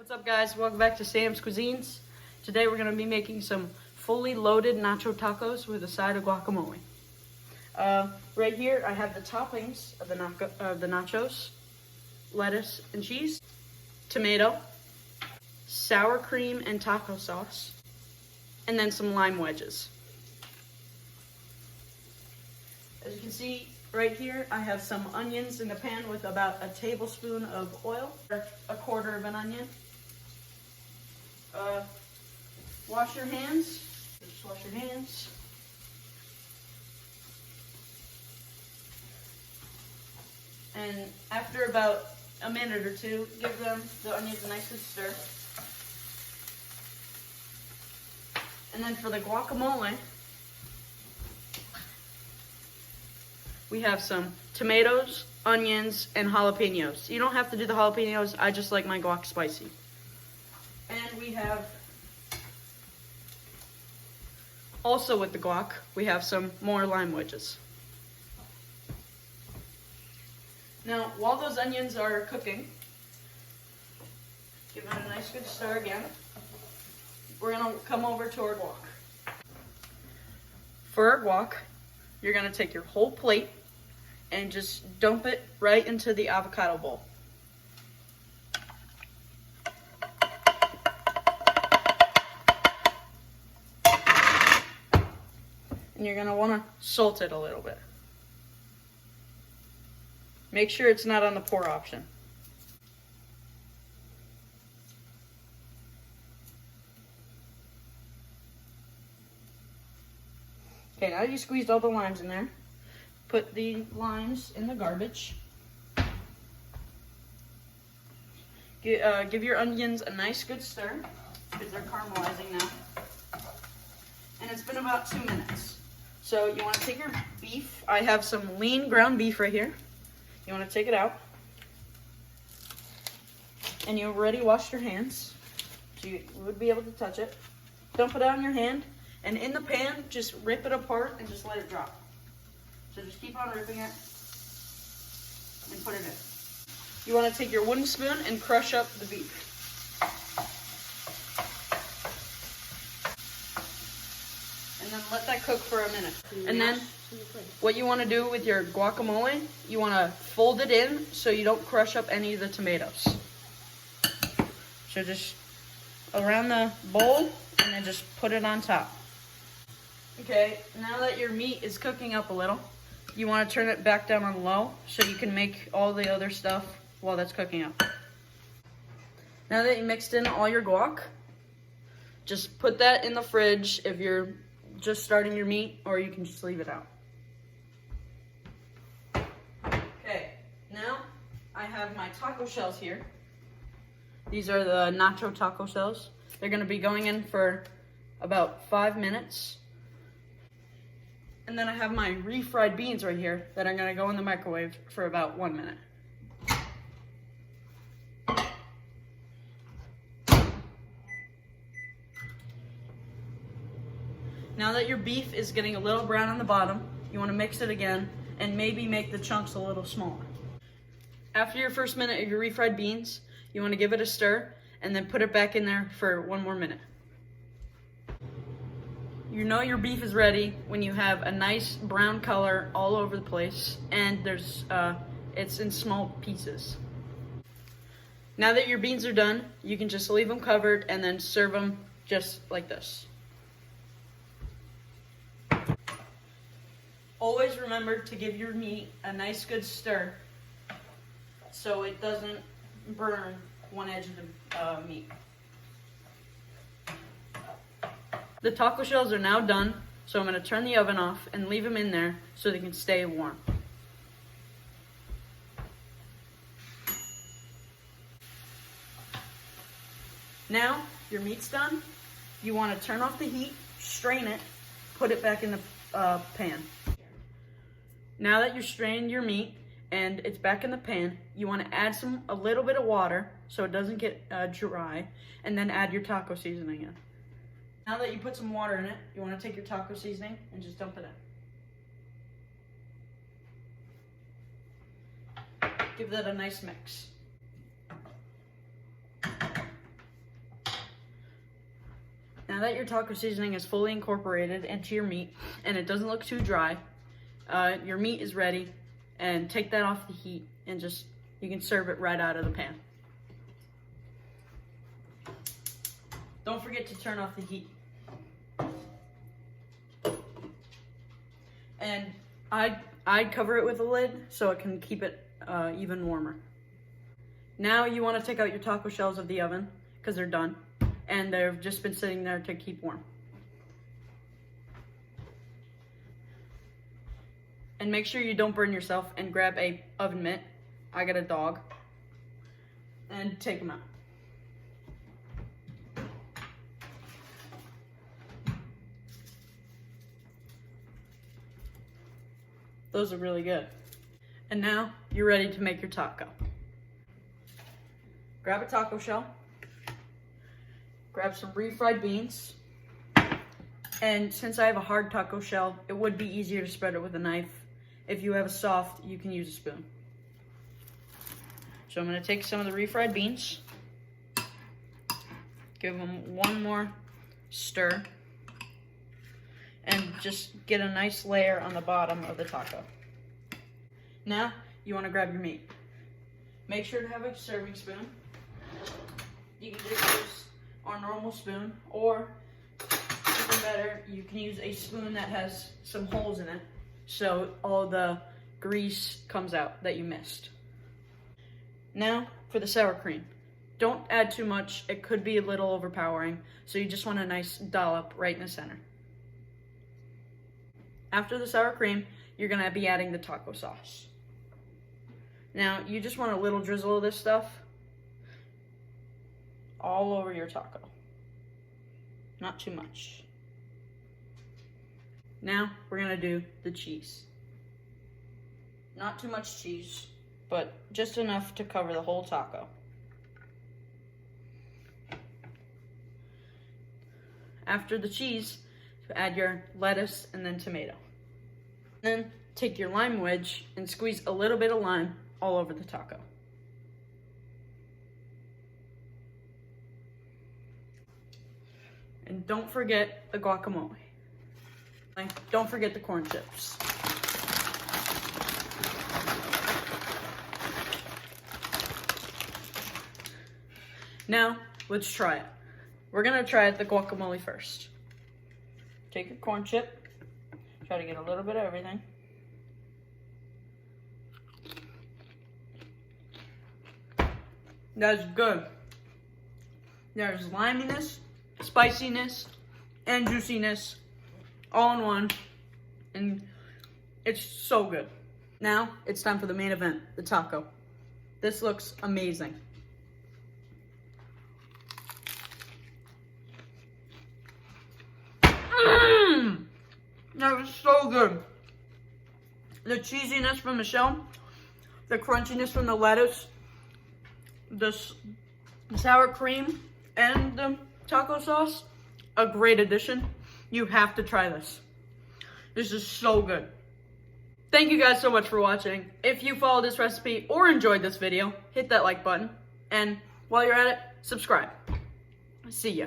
What's up, guys? Welcome back to Sam's Cuisines. Today we're going to be making some fully loaded nacho tacos with a side of guacamole. Right here I have the toppings of the nachos: lettuce and cheese, tomato, sour cream and taco sauce, and then some lime wedges. As you can see right here, I have some onions in the pan with about a tablespoon of oil, or a quarter of an onion. Wash your hands. Just wash your hands. And after about a minute or two, give the onions a nice good stir. And then for the guacamole, we have some tomatoes, onions, and jalapenos. You don't have to do the jalapenos. I just like my guac spicy. And we have, also with the guac, we have some more lime wedges. Now, while those onions are cooking, give it a nice good stir again. We're gonna come over to our guac. For our guac, you're gonna take your whole plate and just dump it right into the avocado bowl. And you're gonna wanna salt it a little bit. Make sure it's not on the pour option. Okay, now you squeezed all the limes in there. Put the limes in the garbage. Give your onions a nice good stir, because they're caramelizing now. And it's been about 2 minutes. So you want to take your beef. I have some lean ground beef right here. You want to take it out. And you already washed your hands, so you would be able to touch it. Dump it out in your hand, and in the pan, just rip it apart and just let it drop. So just keep on ripping it and put it in. You want to take your wooden spoon and crush up the beef. And then let that cook for a minute. And then what you want to do with your guacamole, you want to fold it in so you don't crush up any of the tomatoes. So just around the bowl and then just put it on top. Okay, now that your meat is cooking up a little, you want to turn it back down on low so you can make all the other stuff while that's cooking up. Now that you mixed in all your guac, just put that in the fridge if you're just starting your meat, or you can just leave it out. Okay, now I have my taco shells here. These are the nacho taco shells. They're going to be going in for about 5 minutes. And then I have my refried beans right here that are going to go in the microwave for about 1 minute. Now that your beef is getting a little brown on the bottom, you want to mix it again and maybe make the chunks a little smaller. After your first minute of your refried beans, you want to give it a stir and then put it back in there for 1 more minute. You know your beef is ready when you have a nice brown color all over the place and it's in small pieces. Now that your beans are done, you can just leave them covered and then serve them just like this. Always remember to give your meat a nice good stir so it doesn't burn one edge of the meat. The taco shells are now done, so I'm going to turn the oven off and leave them in there so they can stay warm. Now your meat's done. You want to turn off the heat, strain it, put it back in the pan. Now that you've strained your meat and it's back in the pan, you want to add a little bit of water so it doesn't get dry, and then add your taco seasoning in. Now that you put some water in it, you want to take your taco seasoning and just dump it in. Give that a nice mix. that your taco seasoning is fully incorporated into your meat and it doesn't look too dry, your meat is ready, and take that off the heat and you can serve it right out of the pan. Don't forget to turn off the heat. And I'd cover it with a lid so it can keep it even warmer. Now you want to take out your taco shells of the oven because they're done and they've just been sitting there to keep warm. And make sure you don't burn yourself and grab a oven mitt. I got a dog. And take them out. Those are really good. And now you're ready to make your taco. Grab a taco shell. Grab some refried beans. And since I have a hard taco shell, it would be easier to spread it with a knife. If you have a soft, you can use a spoon. So I'm going to take some of the refried beans. Give them one more stir. And just get a nice layer on the bottom of the taco. Now, you want to grab your meat. Make sure to have a serving spoon. You can just use our normal spoon, or even better, you can use a spoon that has some holes in it so all the grease comes out that you missed. Now, for the sour cream. Don't add too much, it could be a little overpowering, so you just want a nice dollop right in the center. After the sour cream, you're going to be adding the taco sauce. Now, you just want a little drizzle of this stuff all over your taco. Not too much. Now, we're going to do the cheese. Not too much cheese, but just enough to cover the whole taco. After the cheese, add your lettuce and then tomato. Then take your lime wedge and squeeze a little bit of lime all over the taco. And don't forget the guacamole. And don't forget the corn chips. Now, let's try it. We're gonna try the guacamole first. Take your corn chip, try to get a little bit of everything. That's good. There's liminess, spiciness, and juiciness all in one, and it's so good. Now, it's time for the main event, the taco. This looks amazing. That was so good. The cheesiness from the shell, the crunchiness from the lettuce, the sour cream, and the taco sauce, a great addition. You have to try this. This is so good. Thank you guys so much for watching. If you followed this recipe or enjoyed this video, hit that like button. And while you're at it, subscribe. See ya.